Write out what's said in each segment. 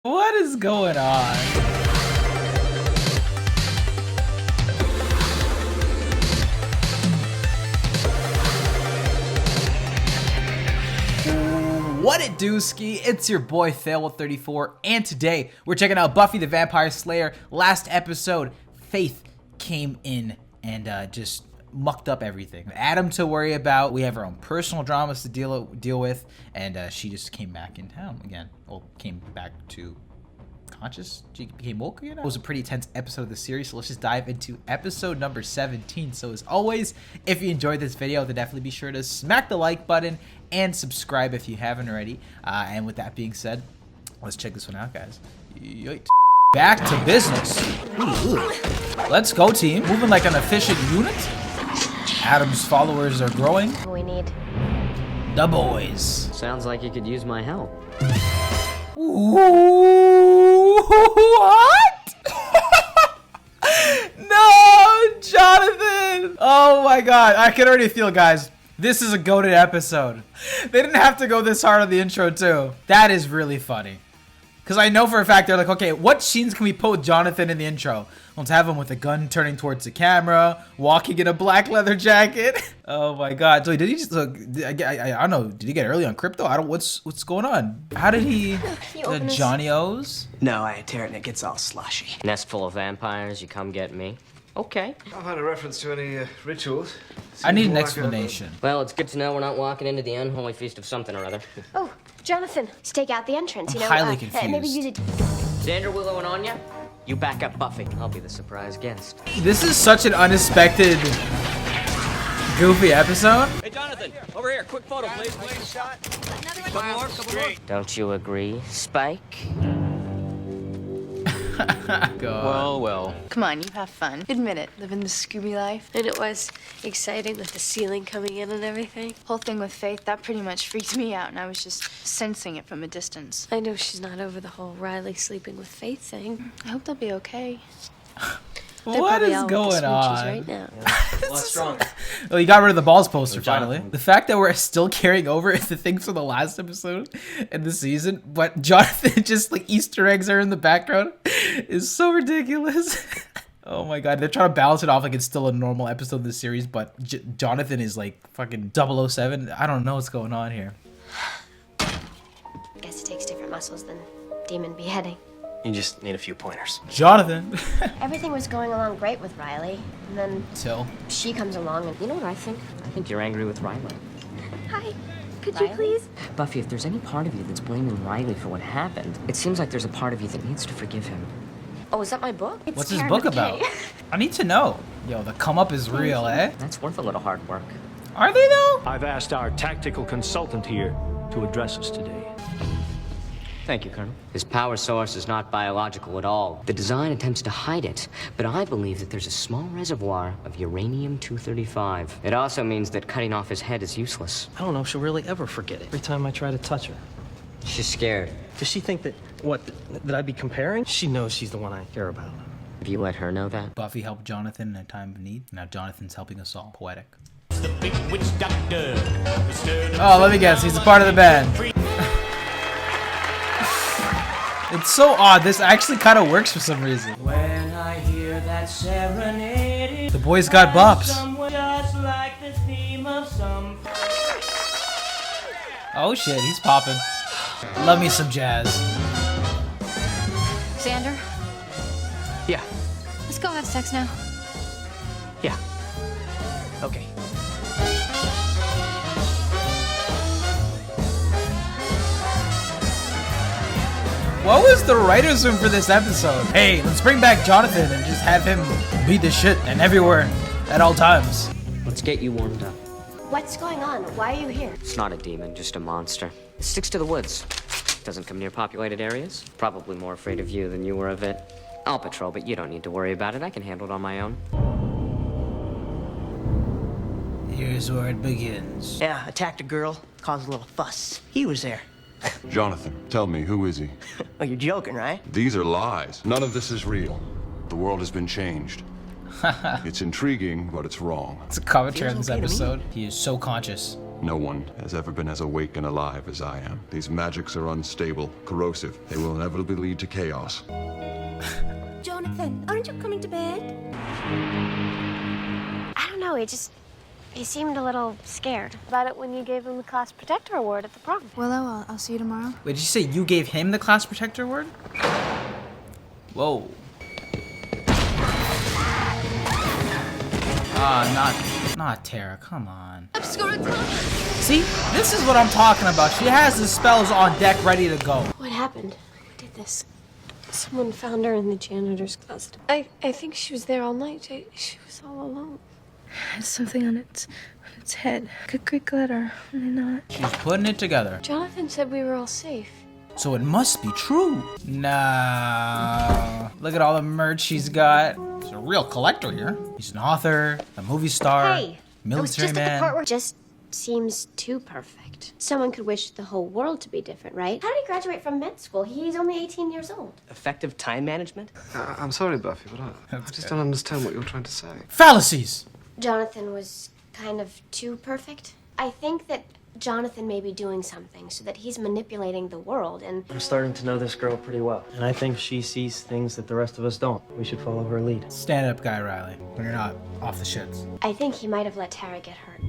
What is going on? What it do, Ski? It's your boy Thailwell34, and today we're checking out Buffy the Vampire Slayer. Last episode, Faith came in and just mucked up everything. Adam to worry about. We have our own personal dramas to deal with, and she just came back in town again. Well, came back to conscious. She became woke again. It was a pretty tense episode of the series, so let's just dive into episode number 17. So as always, if you enjoyed this video, then definitely be sure to smack the like button and subscribe if you haven't already. And with that being said, let's check this one out, guys. Yoit. Back to business. Ooh. Let's go, team. Moving like an efficient unit. Adam's followers are growing. We need the boys. Sounds like you could use my help. Ooh, what? No, Jonathan. Oh my god. I can already feel, guys. This is a goated episode. They didn't have to go this hard on the intro, too. That is really funny. Because I know for a fact they're like, okay, what scenes can we put with Jonathan in the intro? Let's have him with a gun turning towards the camera, walking in a black leather jacket. Oh my god. So did he just look? I don't know. Did he get early on crypto? I don't. What's going on? How did he? The Johnny O's? No, I tear it and it gets all slushy. Nest full of vampires. You come get me. Okay. I've had a reference to any rituals. I need an explanation. Well, it's good to know we're not walking into the unholy feast of something or other. Oh, Jonathan, stake out the entrance. I'm you know, highly confused. Maybe use it. Xander, Willow, and Anya, you back up Buffy. I'll be the surprise guest. This is such an unexpected, goofy episode. Hey, Jonathan, over here. Quick photo, please. Don't you agree, Spike? God. Well. Come on, you have fun. Admit it, living the Scooby life. And it was exciting with the ceiling coming in and everything. Whole thing with Faith, that pretty much freaked me out, and I was just sensing it from a distance. I know she's not over the whole Riley sleeping with Faith thing. I hope they'll be okay. They're What probably is out with going the smoochies on? right now. What's wrong? Oh, you got rid of the balls poster finally. Jonathan. The fact that we're still carrying over the things from the last episode in the season, but Jonathan just like Easter eggs are in the background is so ridiculous. Oh my god, they're trying to balance it off like it's still a normal episode of the series, but Jonathan is like fucking 007. I don't know what's going on here. Guess it takes different muscles than demon beheading. You just need a few pointers. Jonathan. Everything was going along great with Riley, and then Till. she comes along and You know what I think? I think you're angry with Riley. hi, could Riley? you please? Buffy, if there's any part of you that's blaming Riley for what happened, it seems like there's a part of you that needs to forgive him. Oh, is that my book? What's his book about? I need to know. Yo, the come up is real, eh? That's worth a little hard work. Are they though? I've asked our tactical consultant here to address us today. Thank you, Colonel. His power source is not biological at all. The design attempts to hide it, but I believe that there's a small reservoir of uranium-235. It also means that cutting off his head is useless. I don't know if she'll really ever forget it. Every time I try to touch her. She's scared. Does she think that, that I'd be comparing? She knows she's the one I care about. Have you let her know that? Buffy helped Jonathan in a time of need. Now Jonathan's helping us all. Poetic. Oh, let me guess. He's a part of the band. It's so odd. This actually kind of works for some reason. When I hear that serenade, The boys got bops. just like the theme of some. Oh shit, he's popping. Love me some jazz. Xander, Yeah, let's go have sex now. yeah. Okay. What was the writer's room for this episode? Hey, let's bring back Jonathan and just have him beat the shit and everywhere at all times. Let's get you warmed up. What's going on? Why are you here? It's not a demon, just a monster. It sticks to the woods. Doesn't come near populated areas. Probably more afraid of you than you were of it. I'll patrol, but you don't need to worry about it. I can handle it on my own. Here's where it begins. Yeah, attacked a girl, caused a little fuss. He was there. Jonathan, tell me, who is he? Oh, you're joking, right? These are lies. None of this is real. The world has been changed. It's intriguing, but it's wrong. It's a commentary on Feels this okay to me. episode. He is so conscious. No one has ever been as awake and alive as I am. These magics are unstable, corrosive. They will inevitably lead to chaos. Jonathan, aren't you coming to bed? I don't know, he seemed a little scared about it when you gave him the class protector award at the prom. Well, I'll see you tomorrow. Wait, did you say you gave him the class protector award? Whoa. Not Tara, come on. See, this is what I'm talking about. She has the spells on deck ready to go. What happened? Who did this? Someone found her in the janitor's closet. I think she was there all night. She was all alone. It's something on its head. Like a Greek letter, only not. She's putting it together. Jonathan said we were all safe. So it must be true. Nah. Look at all the merch she's got. She's a real collector here. He's an author, a movie star, Hey, military I was just man. at the part where it just seems too perfect. Someone could wish the whole world to be different, right? How did he graduate from med school? He's only 18 years old. Effective time management? I'm sorry, Buffy, but I just don't understand what you're trying to say. Fallacies. Jonathan was kind of too perfect. I think that Jonathan may be doing something so that he's manipulating the world and... I'm starting to know this girl pretty well, and I think she sees things that the rest of us don't. We should follow her lead. Stand up guy, Riley, when you're not off the shits. I think he might have let Tara get hurt.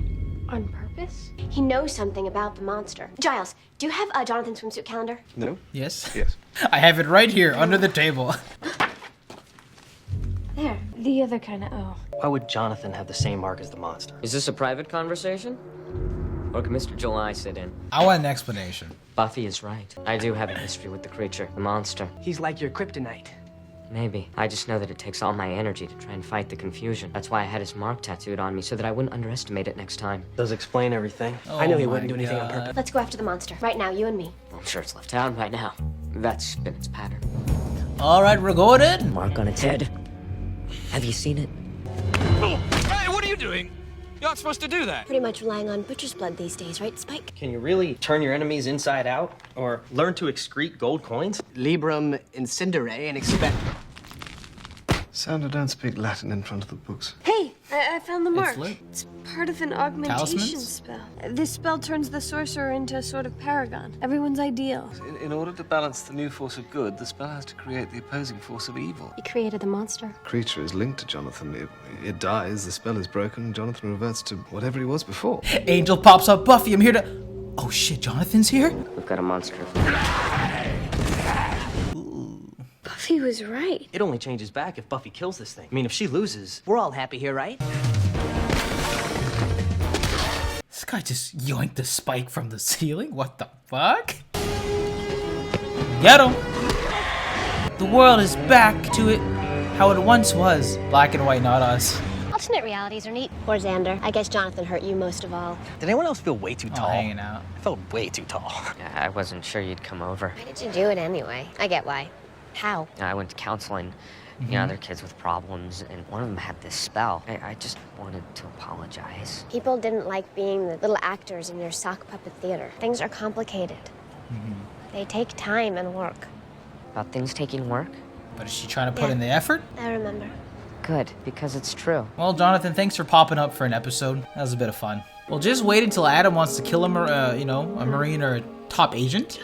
On purpose? He knows something about the monster. Giles, do you have a Jonathan swimsuit calendar? No? Yes? Yes. I have it right here under the table. There. The other kind of O. Why would Jonathan have the same mark as the monster? Is this a private conversation? Or can Mr. July sit in? I want an explanation. Buffy is right. I do have a history with the creature, the monster. He's like your kryptonite. Maybe. I just know that it takes all my energy to try and fight the confusion. That's why I had his mark tattooed on me, so that I wouldn't underestimate it next time. Does explain everything. I know he my wouldn't do anything on God. purpose. Let's go after the monster. Right now, you and me. I'm sure it's left town by now. That's been its pattern. All right, recorded. Mark on its head. Have you seen it? Hey, what are you doing? You're not supposed to do that. Pretty much relying on butcher's blood these days, right, Spike? Can you really turn your enemies inside out? Or learn to excrete gold coins? Librum incendere and expect... Sandra, don't speak Latin in front of the books. Hey, I found the mark. lit. It's part of an augmentation Talismans? spell. This spell turns the sorcerer into a sort of paragon. Everyone's ideal. In order to balance the new force of good, the spell has to create the opposing force of evil. He created the monster. Creature is linked to Jonathan. It dies, the spell is broken, and Jonathan reverts to whatever he was before. Angel pops up. Buffy, I'm here to... Oh shit, Jonathan's here? We've got a monster. Buffy was right. It only changes back if Buffy kills this thing. I mean, if she loses, we're all happy here, right? This guy just yoinked the spike from the ceiling? What the fuck? Get him! The world is back to it how it once was. Black and white, not us. Alternate realities are neat. Poor Xander. I guess Jonathan hurt you most of all. Did anyone else feel way too Oh, tall? hanging out. I felt way too tall. Yeah, I wasn't sure you'd come over. Why did you do it anyway? I get why. How? I went to counseling, you know, other kids with problems, and one of them had this spell. I just wanted to apologize. People didn't like being the little actors in your sock puppet theater. Things are complicated. They take time and work. About things taking work? But is she trying to put Yeah. in the effort? I remember. Good, because it's true. Well, Jonathan, thanks for popping up for an episode. That was a bit of fun. Well, just wait until Adam wants to kill a, you know, a Marine or a top agent.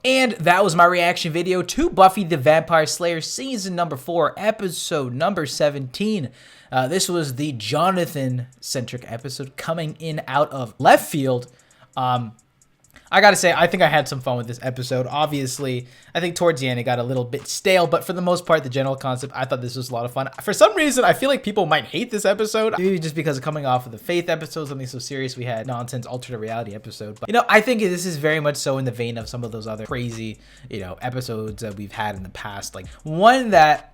And that was my reaction video to Buffy the Vampire Slayer Season number 4, Episode number 17. This was the Jonathan-centric episode coming in out of left field. I gotta say, I think I had some fun with this episode. Obviously, I think towards the end it got a little bit stale, but for the most part, the general concept, I thought this was a lot of fun. For some reason, I feel like people might hate this episode, maybe just because of coming off of the Faith episode, something so serious, we had nonsense alternate reality episode. But, you know, I think this is very much so in the vein of some of those other crazy, you know, episodes that we've had in the past. Like, one that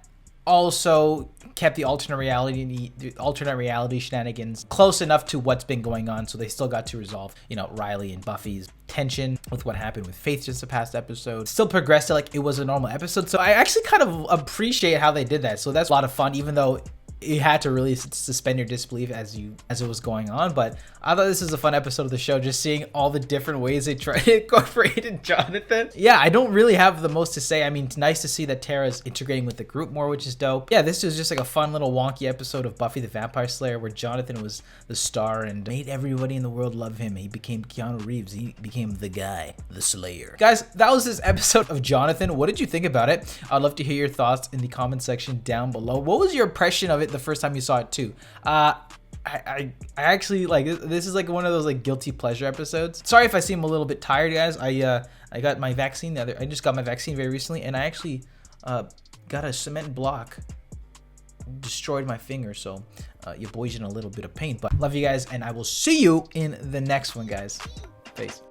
also kept the alternate reality shenanigans close enough to what's been going on, so they still got to resolve, you know, Riley and Buffy's tension with what happened with Faith just the past episode. Still progressed it like it was a normal episode, so I actually kind of appreciate how they did that. So that's a lot of fun, even though you had to really suspend your disbelief as it was going on. But I thought this was a fun episode of the show, just seeing all the different ways they try to incorporate in Jonathan. Yeah, I don't really have the most to say. I mean, it's nice to see that Tara's integrating with the group more, which is dope. Yeah, this was just like a fun little wonky episode of Buffy the Vampire Slayer where Jonathan was the star and made everybody in the world love him. He became Keanu Reeves. He became the guy, the Slayer. Guys, that was this episode of Jonathan. What did you think about it? I'd love to hear your thoughts in the comment section down below. What was your impression of it the first time you saw it too? I actually, like, this is like one of those like guilty pleasure episodes. Sorry if I seem a little bit tired, guys. I got my vaccine I just got my vaccine very recently, and I actually got a cement block, destroyed my finger, so your boy's in a little bit of pain. But love you guys, and I will see you in the next one, guys. Peace.